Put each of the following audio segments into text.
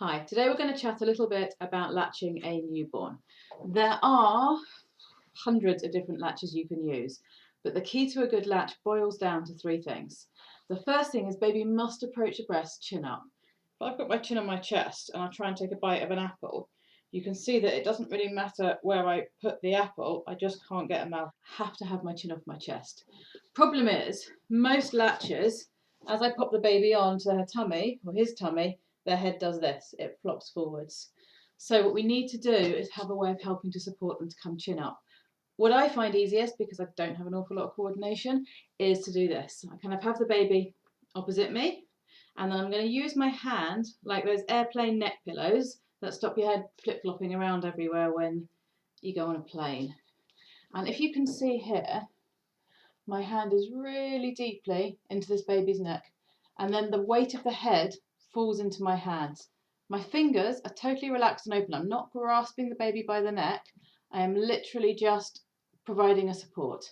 Hi, today we're going to chat a little bit about latching a newborn. There are hundreds of different latches you can use, but the key to a good latch boils down to three things. The first thing is baby must approach the breast chin up. If I've got my chin on my chest and I try and take a bite of an apple, you can see that it doesn't really matter where I put the apple, I just can't get a mouth. I have to have my chin off my chest. Problem is, most latches, as I pop the baby onto her tummy or his tummy, their head does this, it flops forwards. So what we need to do is have a way of helping to support them to come chin up. What I find easiest, because I don't have an awful lot of coordination, is to do this. I kind of have the baby opposite me, and then I'm going to use my hand like those airplane neck pillows that stop your head flip-flopping around everywhere when you go on a plane. And if you can see here, my hand is really deeply into this baby's neck, and then the weight of the head falls into my hands. My fingers are totally relaxed and open. I'm not grasping the baby by the neck. I am literally just providing a support.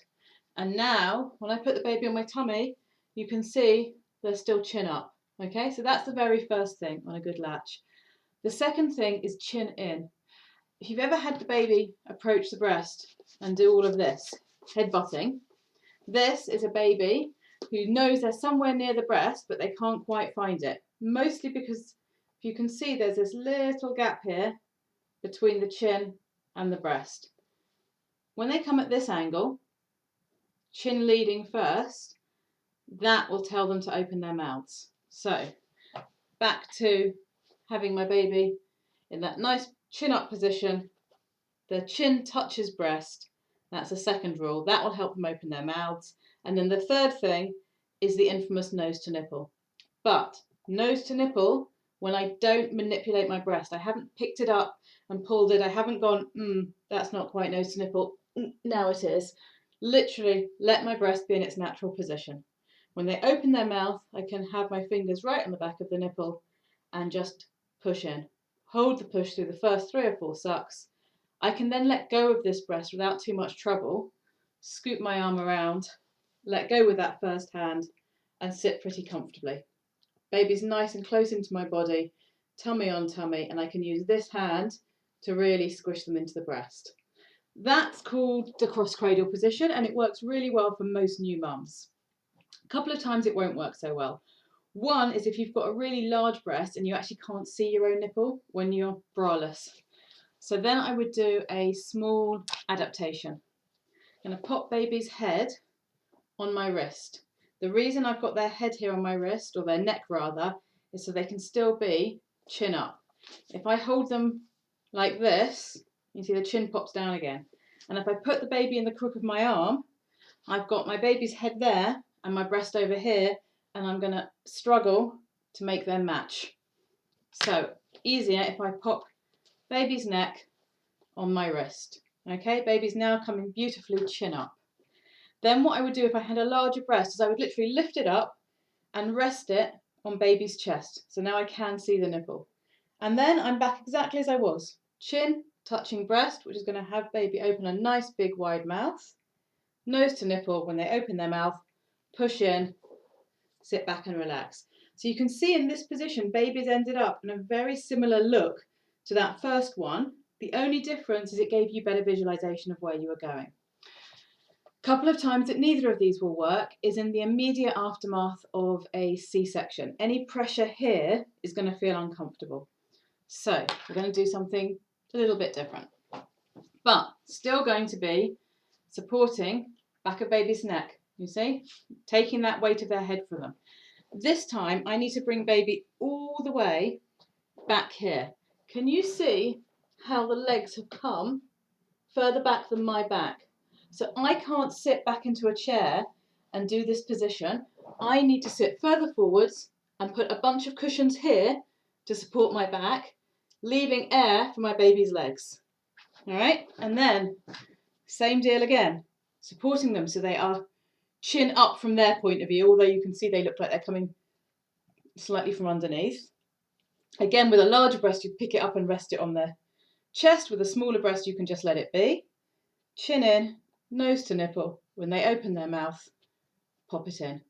And now, when I put the baby on my tummy, you can see they're still chin up. Okay, so that's the very first thing on a good latch. The second thing is chin in. If you've ever had the baby approach the breast and do all of this, headbutting, this is a baby who knows they're somewhere near the breast, but they can't quite find it. Mostly because if you can see there's this little gap here between the chin and the breast. When they come at this angle, chin leading first, that will tell them to open their mouths. So back to having my baby in that nice chin up position. The chin touches breast. That's the second rule. That will help them open their mouths. And then the third thing is the infamous nose to nipple. But nose to nipple when I don't manipulate my breast. I haven't picked it up and pulled it. I haven't gone, that's not quite nose to nipple. Now it is. Literally let my breast be in its natural position. When they open their mouth, I can have my fingers right on the back of the nipple and just push in. Hold the push through the first 3 or 4 sucks. I can then let go of this breast without too much trouble, scoop my arm around, let go with that first hand, and sit pretty comfortably. Baby's nice and close into my body, tummy on tummy, and I can use this hand to really squish them into the breast. That's called the cross cradle position, and it works really well for most new mums. A couple of times it won't work so well. One is if you've got a really large breast and you actually can't see your own nipple when you're braless. So then I would do a small adaptation. I'm going to pop baby's head on my wrist. The reason I've got their head here on my wrist, or their neck rather, is so they can still be chin up. If I hold them like this, you see the chin pops down again. And if I put the baby in the crook of my arm, I've got my baby's head there and my breast over here, and I'm going to struggle to make them match. So easier if I pop baby's neck on my wrist. Okay, baby's now coming beautifully chin up. Then what I would do if I had a larger breast is I would literally lift it up and rest it on baby's chest. So now I can see the nipple. And then I'm back exactly as I was. Chin touching breast, which is going to have baby open a nice big wide mouth. Nose to nipple when they open their mouth, push in, sit back and relax. So you can see in this position, baby's ended up in a very similar look to that first one. The only difference is it gave you better visualization of where you were going. A couple of times that neither of these will work is in the immediate aftermath of a C-section. Any pressure here is going to feel uncomfortable. So we're going to do something a little bit different, but still going to be supporting back of baby's neck, you see, taking that weight of their head from them. This time I need to bring baby all the way back here. Can you see how the legs have come further back than my back? So I can't sit back into a chair and do this position. I need to sit further forwards and put a bunch of cushions here to support my back, leaving air for my baby's legs. All right, and then same deal again, supporting them so they are chin up from their point of view, although you can see they look like they're coming slightly from underneath. Again, with a larger breast, you pick it up and rest it on their chest. With a smaller breast, you can just let it be. Chin in, nose to nipple. When they open their mouth, pop it in.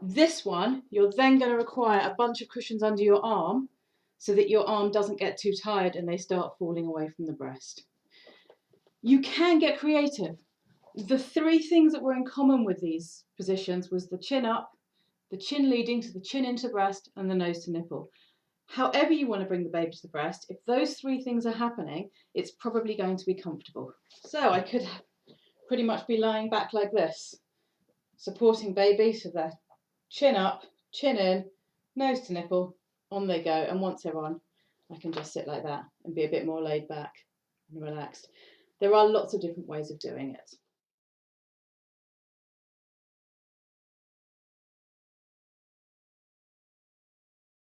This one, you're then going to require a bunch of cushions under your arm so that your arm doesn't get too tired and they start falling away from the breast. You can get creative. The three things that were in common with these positions was the chin up, the chin leading to the chin into breast, and the nose to nipple. However you want to bring the baby to the breast, if those three things are happening, it's probably going to be comfortable. So I could pretty much be lying back like this, supporting baby, so they're chin up, chin in, nose to nipple, on they go. And once they're on, I can just sit like that and be a bit more laid back and relaxed. There are lots of different ways of doing it.